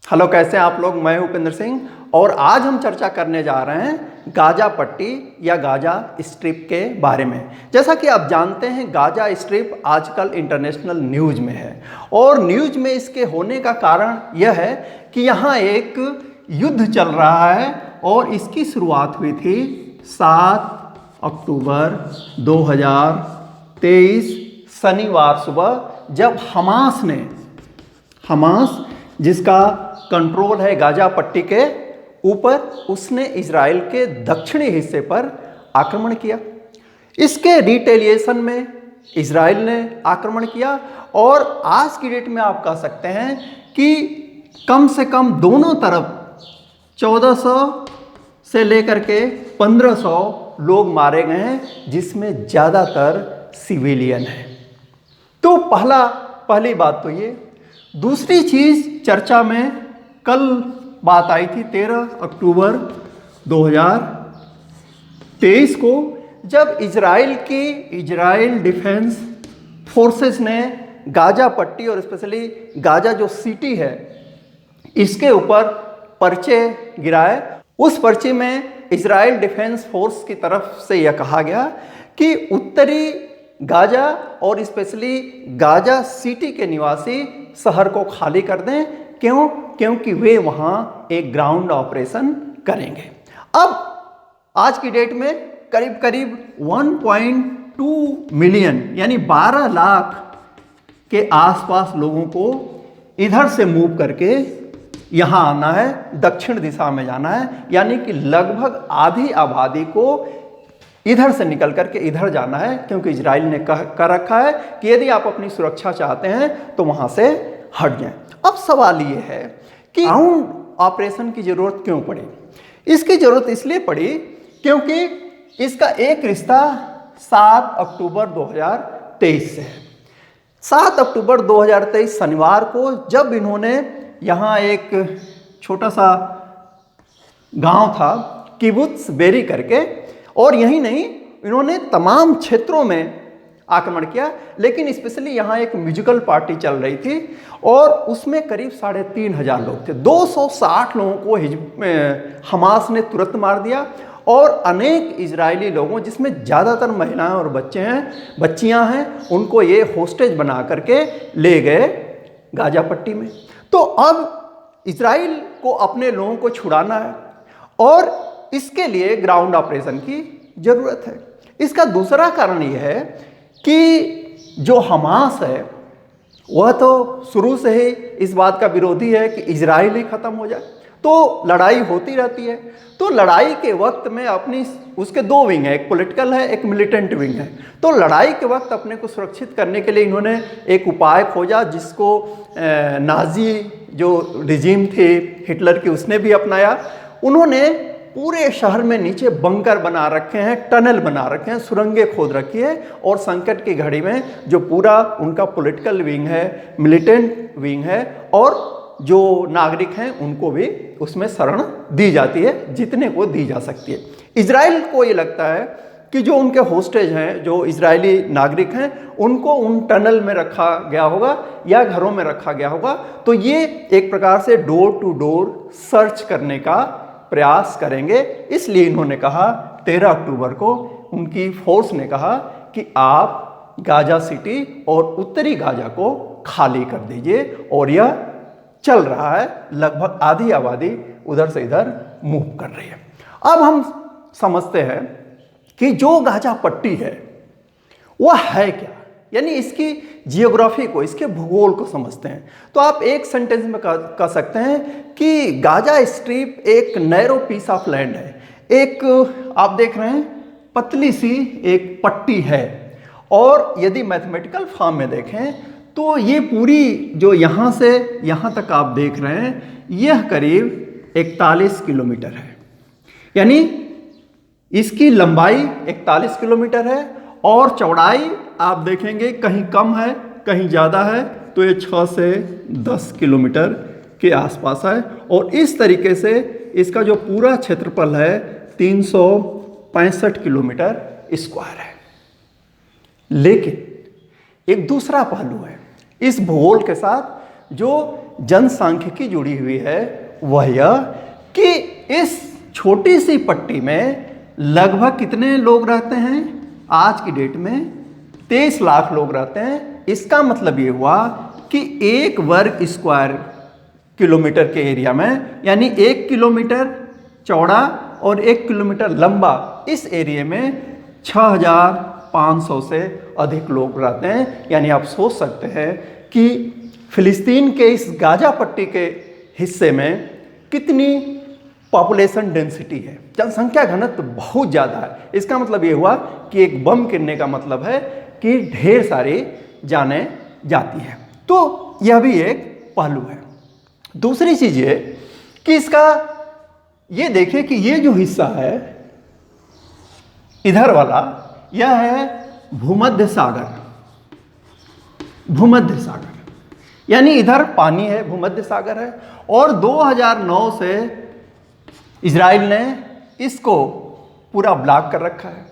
Hello, कैसे हैं आप लोग। मैं हूं उपेंद्र सिंह और आज हम चर्चा करने जा रहे हैं गाजा पट्टी या गाजा स्ट्रिप के बारे में। जैसा कि आप जानते हैं, गाजा स्ट्रिप आजकल इंटरनेशनल न्यूज़ में है और न्यूज़ में इसके होने का कारण यह है कि यहाँ एक युद्ध चल रहा है और इसकी शुरुआत हुई थी 7 अक्टूबर 2023 शनिवार सुबह, जब हमास जिसका कंट्रोल है गाजा पट्टी के ऊपर, उसने इजराइल के दक्षिणी हिस्से पर आक्रमण किया। इसके रिटेलिएशन में इजराइल ने आक्रमण किया और आज की डेट में आप कह सकते हैं कि कम से कम दोनों तरफ 1400 से लेकर के 1500 लोग मारे गए हैं, जिसमें ज़्यादातर सिविलियन हैं। तो पहली बात तो ये। दूसरी चीज़ चर्चा में कल बात आई थी 13 अक्टूबर 2023 को, जब इजराइल डिफेंस फोर्सेस ने गाजा पट्टी और स्पेशली गाजा जो सिटी है इसके ऊपर पर्चे गिराए। उस पर्चे में इजराइल डिफेंस फोर्स की तरफ से यह कहा गया कि उत्तरी गाजा और स्पेशली गाजा सिटी के निवासी शहर को खाली कर दें। क्यों? क्योंकि वे वहाँ एक ग्राउंड ऑपरेशन करेंगे। अब आज की डेट में करीब 1.2 मिलियन यानी 12 लाख के आसपास लोगों को इधर से मूव करके यहाँ आना है, दक्षिण दिशा में जाना है। यानी कि लगभग आधी आबादी को इधर से निकल करके इधर जाना है, क्योंकि इजराइल ने कर रखा है कि यदि आप अपनी सुरक्षा चाहते हैं तो वहाँ से हट जाएं। अब सवाल ये है कि ग्राउंड ऑपरेशन की जरूरत क्यों पड़ी? इसकी जरूरत इसलिए पड़ी क्योंकि इसका एक रिश्ता 7 अक्टूबर 2023 से है। 7 अक्टूबर 2023 शनिवार को, जब इन्होंने यहाँ एक छोटा सा गांव था किबुत्ज बेरी करके, और यही नहीं, इन्होंने तमाम क्षेत्रों में आक्रमण किया। लेकिन स्पेशली यहाँ एक म्यूजिकल पार्टी चल रही थी और उसमें करीब 3500 लोग थे। 260 लोगों को हमास ने तुरंत मार दिया और अनेक इजरायली लोगों, जिसमें ज़्यादातर महिलाएं और बच्चियां हैं, उनको ये होस्टेज बना करके ले गए गाजा पट्टी में। तो अब इजराइल को अपने लोगों को छुड़ाना है और इसके लिए ग्राउंड ऑपरेशन की ज़रूरत है। इसका दूसरा कारण यह है कि जो हमास है वह तो शुरू से ही इस बात का विरोधी है कि इजराइल ही ख़त्म हो जाए। तो लड़ाई होती रहती है। तो लड़ाई के वक्त में उसके दो विंग है, एक पॉलिटिकल है, एक मिलिटेंट विंग है। तो लड़ाई के वक्त अपने को सुरक्षित करने के लिए इन्होंने एक उपाय खोजा, जिसको नाजी जो रिजीम थी हिटलर की, उसने भी अपनाया। उन्होंने पूरे शहर में नीचे बंकर बना रखे हैं, टनल बना रखे हैं, सुरंगें खोद रखी है और संकट की घड़ी में जो पूरा उनका पॉलिटिकल विंग है, मिलिटेंट विंग है और जो नागरिक हैं उनको भी उसमें शरण दी जाती है, जितने को दी जा सकती है। इजराइल को ये लगता है कि जो उनके होस्टेज हैं, जो इजरायली नागरिक हैं, उनको उन टनल में रखा गया होगा या घरों में रखा गया होगा। तो ये एक प्रकार से डोर टू डोर सर्च करने का प्रयास करेंगे। इसलिए इन्होंने कहा 13 अक्टूबर को उनकी फोर्स ने कहा कि आप गाजा सिटी और उत्तरी गाजा को खाली कर दीजिए, और यह चल रहा है। लगभग आधी आबादी उधर से इधर मूव कर रही है। अब हम समझते हैं कि जो गाजा पट्टी है वह है क्या, यानी इसकी जियोग्राफी को, इसके भूगोल को समझते हैं। तो आप एक सेंटेंस में कह सकते हैं कि गाजा स्ट्रिप एक नैरो पीस ऑफ लैंड है। एक आप देख रहे हैं पतली सी एक पट्टी है, और यदि मैथमेटिकल फॉर्म में देखें तो ये पूरी जो यहाँ से यहाँ तक आप देख रहे हैं, यह करीब 41 किलोमीटर है। यानी इसकी लंबाई 41 किलोमीटर है और चौड़ाई आप देखेंगे कहीं कम है कहीं ज़्यादा है, तो ये 6 से 10 किलोमीटर के आसपास है। और इस तरीके से इसका जो पूरा क्षेत्रफल है 365 किलोमीटर स्क्वायर है। लेकिन एक दूसरा पहलू है इस भूगोल के साथ, जो जनसांख्यिकी जुड़ी हुई है वह यह कि इस छोटी सी पट्टी में लगभग कितने लोग रहते हैं? आज की डेट में 23 लाख लोग रहते हैं। इसका मतलब ये हुआ कि 1 वर्ग स्क्वायर किलोमीटर के एरिया में, यानी 1 किलोमीटर चौड़ा और 1 किलोमीटर लंबा, इस एरिया में 6500 से अधिक लोग रहते हैं। यानी आप सोच सकते हैं कि फिलिस्तीन के इस गाजा पट्टी के हिस्से में कितनी पॉपुलेशन डेंसिटी है, जनसंख्या घनत्व बहुत ज़्यादा है। इसका मतलब ये हुआ कि एक बम गिरने का मतलब है कि ढेर सारी जानें जाती है। तो यह भी एक पहलू है। दूसरी चीज़ ये कि इसका ये देखें कि ये जो हिस्सा है इधर वाला, यह है भूमध्य सागर। भूमध्य सागर यानी इधर पानी है, भूमध्य सागर है, और 2009 से इजराइल ने इसको पूरा ब्लॉक कर रखा है।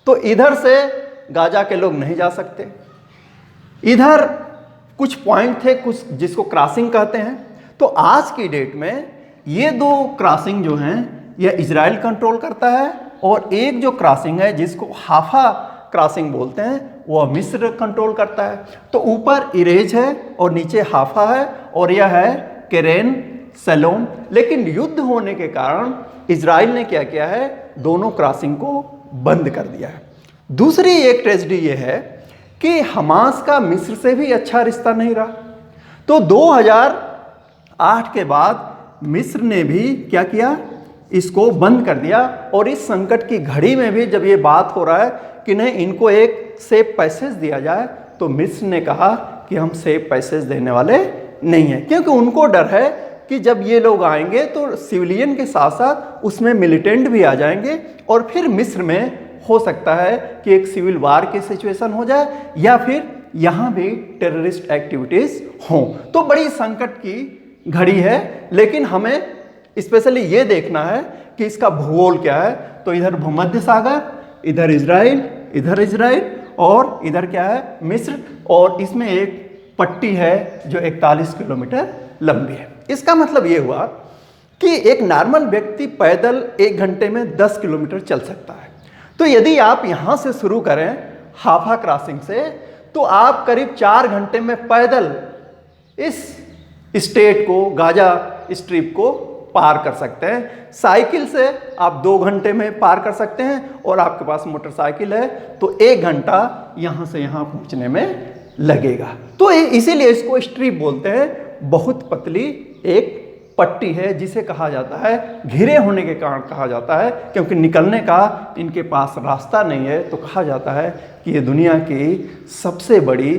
तो इधर से गाजा के लोग नहीं जा सकते। इधर कुछ पॉइंट थे, कुछ जिसको क्रॉसिंग कहते हैं। तो आज की डेट में ये 2 क्रॉसिंग जो हैं यह इजराइल कंट्रोल करता है, और एक जो क्रॉसिंग है जिसको हाफा क्रॉसिंग बोलते हैं वह मिस्र कंट्रोल करता है। तो ऊपर इरेज है और नीचे हाफा है, और यह है केरेन सलोम। लेकिन युद्ध होने के कारण इजराइल ने क्या किया है, दोनों क्रॉसिंग को बंद कर दिया है। दूसरी एक ट्रेजेडी ये है कि हमास का मिस्र से भी अच्छा रिश्ता नहीं रहा। तो 2008 के बाद मिस्र ने भी क्या किया, इसको बंद कर दिया। और इस संकट की घड़ी में भी जब ये बात हो रहा है कि नहीं इनको एक सेफ पैसेज दिया जाए, तो मिस्र ने कहा कि हम सेफ पैसेज देने वाले नहीं हैं, क्योंकि उनको डर है कि जब ये लोग आएंगे तो सिविलियन के साथ साथ उसमें मिलिटेंट भी आ जाएंगे, और फिर मिस्र में हो सकता है कि एक सिविल वार की सिचुएशन हो जाए, या फिर यहाँ भी टेररिस्ट एक्टिविटीज़ हों। तो बड़ी संकट की घड़ी है। लेकिन हमें स्पेशली ये देखना है कि इसका भूगोल क्या है। तो इधर भूमध्य सागर, इधर इजराइल और इधर क्या है, मिस्र, और इसमें एक पट्टी है जो 41 किलोमीटर लंबी है। इसका मतलब ये हुआ कि एक नॉर्मल व्यक्ति पैदल 1 घंटे में 10 किलोमीटर चल सकता है। तो यदि आप यहाँ से शुरू करें हाफा क्रॉसिंग से, तो आप करीब 4 घंटे में पैदल इस स्टेट को, गाजा स्ट्रिप को पार कर सकते हैं। साइकिल से आप 2 घंटे में पार कर सकते हैं, और आपके पास मोटरसाइकिल है तो 1 घंटा यहाँ से यहाँ पहुँचने में लगेगा। तो इसीलिए इसको स्ट्रिप बोलते हैं। बहुत पतली एक पट्टी है जिसे कहा जाता है, घिरे होने के कारण कहा जाता है, क्योंकि निकलने का इनके पास रास्ता नहीं है। तो कहा जाता है कि ये दुनिया की सबसे बड़ी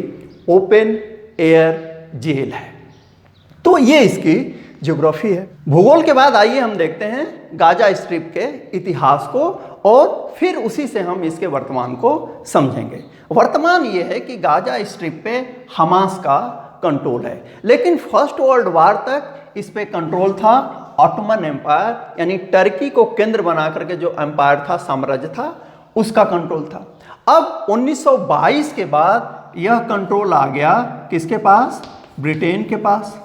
ओपन एयर जेल है। तो ये इसकी ज्योग्राफी है। भूगोल के बाद आइए हम देखते हैं गाजा स्ट्रिप के इतिहास को, और फिर उसी से हम इसके वर्तमान को समझेंगे। वर्तमान ये है कि गाजा स्ट्रिप पे हमास का कंट्रोल है, लेकिन फर्स्ट वर्ल्ड वार तक इस पे कंट्रोल था ऑटोमन एम्पायर, यानी टर्की को केंद्र बना करके जो एम्पायर था, साम्राज्य था, उसका कंट्रोल था। अब 1922 के बाद यह कंट्रोल आ गया किसके पास, ब्रिटेन के पास,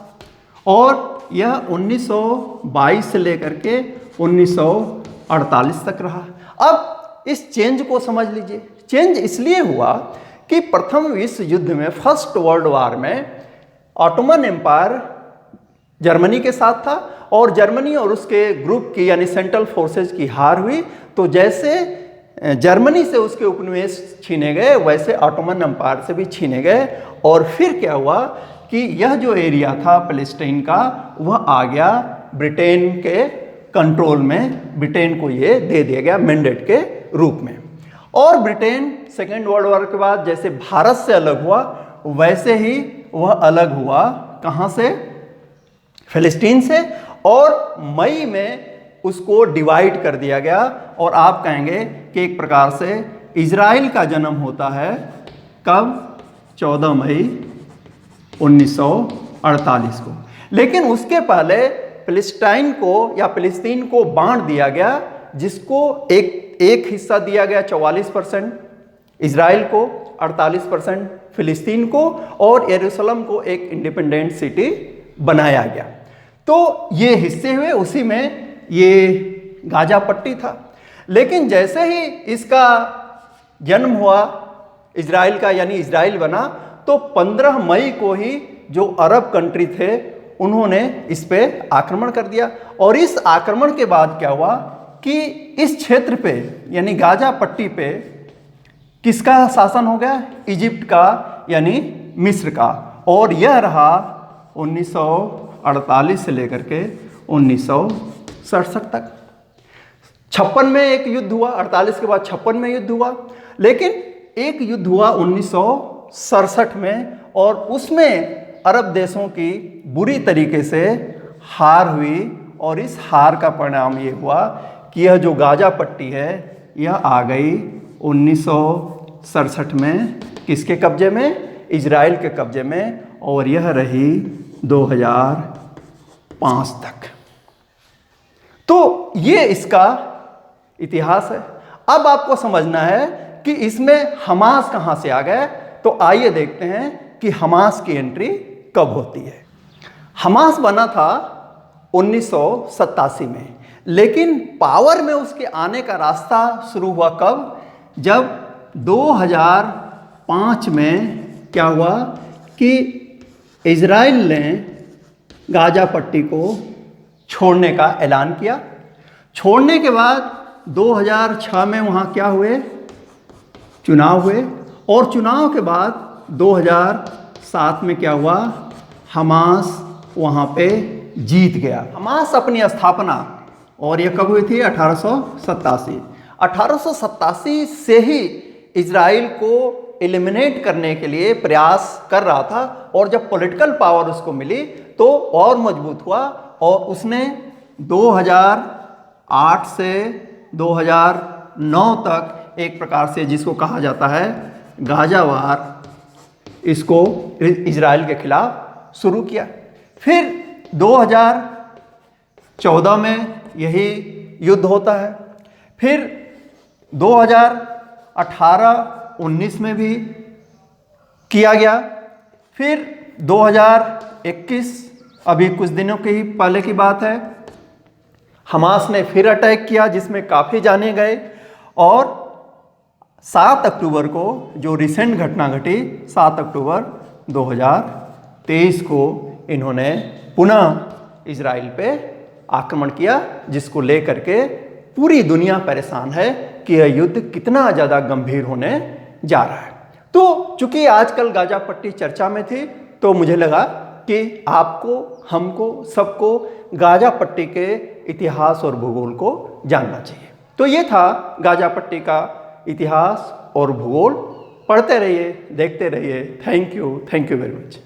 और यह 1922 से लेकर के 1948 तक रहा। अब इस चेंज को समझ लीजिए। चेंज इसलिए हुआ कि प्रथम विश्व युद्ध में, फर्स्ट वर्ल्ड वार में, ऑटोमन एम्पायर जर्मनी के साथ था, और जर्मनी और उसके ग्रुप की यानी सेंट्रल फोर्सेज की हार हुई। तो जैसे जर्मनी से उसके उपनिवेश छीने गए, वैसे ऑटोमन एम्पायर से भी छीने गए। और फिर क्या हुआ कि यह जो एरिया था पैलेस्टाइन का, वह आ गया ब्रिटेन के कंट्रोल में। ब्रिटेन को ये दे दिया गया मैंडेट के रूप में। और ब्रिटेन सेकेंड वर्ल्ड वॉर के बाद जैसे भारत से अलग हुआ, वैसे ही वह अलग हुआ कहाँ से, फिलिस्तीन से, और मई में उसको डिवाइड कर दिया गया। और आप कहेंगे कि एक प्रकार से इजराइल का जन्म होता है कब, 14 मई 1948 को। लेकिन उसके पहले फिलिस्तीन को या फिलिस्तीन को बांट दिया गया, जिसको एक हिस्सा दिया गया 44% इजराइल को, 48% फिलिस्तीन को, और यरूशलेम को एक इंडिपेंडेंट सिटी बनाया गया। तो ये हिस्से हुए, उसी में ये गाजा पट्टी था। लेकिन जैसे ही इसका जन्म हुआ इजराइल का, यानी इजराइल बना, तो 15 मई को ही जो अरब कंट्री थे उन्होंने इस पे आक्रमण कर दिया। और इस आक्रमण के बाद क्या हुआ कि इस क्षेत्र पे यानी गाजा पट्टी पे किसका शासन हो गया? इजिप्ट का यानी मिस्र का। और यह रहा 1948 से लेकर के 1967 तक। 56 में एक युद्ध हुआ, 48 के बाद 56 में युद्ध हुआ, लेकिन एक युद्ध हुआ 1967 में, और उसमें अरब देशों की बुरी तरीके से हार हुई। और इस हार का परिणाम ये हुआ कि यह जो गाजा पट्टी है यह आ गई 1967 में किसके कब्जे में? इजराइल के कब्जे में, और यह रही 2005 तक। तो ये इसका इतिहास है। अब आपको समझना है कि इसमें हमास कहां से आ गए। तो आइए देखते हैं कि हमास की एंट्री कब होती है। हमास बना था 1987 में, लेकिन पावर में उसके आने का रास्ता शुरू हुआ कब? जब 2005 में क्या हुआ कि इजराइल ने गाजा पट्टी को छोड़ने का ऐलान किया। छोड़ने के बाद 2006 में वहाँ क्या हुए? चुनाव हुए, और चुनाव के बाद 2007 में क्या हुआ? हमास वहाँ पे जीत गया। हमास अपनी स्थापना, और यह कब हुई थी? 1887। 1887 से ही इजराइल को एलिमिनेट करने के लिए प्रयास कर रहा था, और जब पॉलिटिकल पावर उसको मिली तो और मजबूत हुआ, और उसने 2008 से 2009 तक एक प्रकार से जिसको कहा जाता है गाजा वार, इसको इजराइल के खिलाफ शुरू किया। फिर 2014 में यही युद्ध होता है। फिर 2018-19 में भी किया गया। फिर 2021 अभी कुछ दिनों के ही पहले की बात है, हमास ने फिर अटैक किया जिसमें काफ़ी जाने गए। और 7 अक्टूबर को जो रिसेंट घटना घटी, 7 अक्टूबर 2023 को इन्होंने पुनः इजराइल पे आक्रमण किया, जिसको लेकर के पूरी दुनिया परेशान है कि यह युद्ध कितना ज़्यादा गंभीर होने जा रहा है। तो चूंकि आजकल गाजा पट्टी चर्चा में थी, तो मुझे लगा कि आपको, हमको, सबको गाजा पट्टी के इतिहास और भूगोल को जानना चाहिए। तो ये था गाजा पट्टी का इतिहास और भूगोल। पढ़ते रहिए, देखते रहिए। Thank you very much.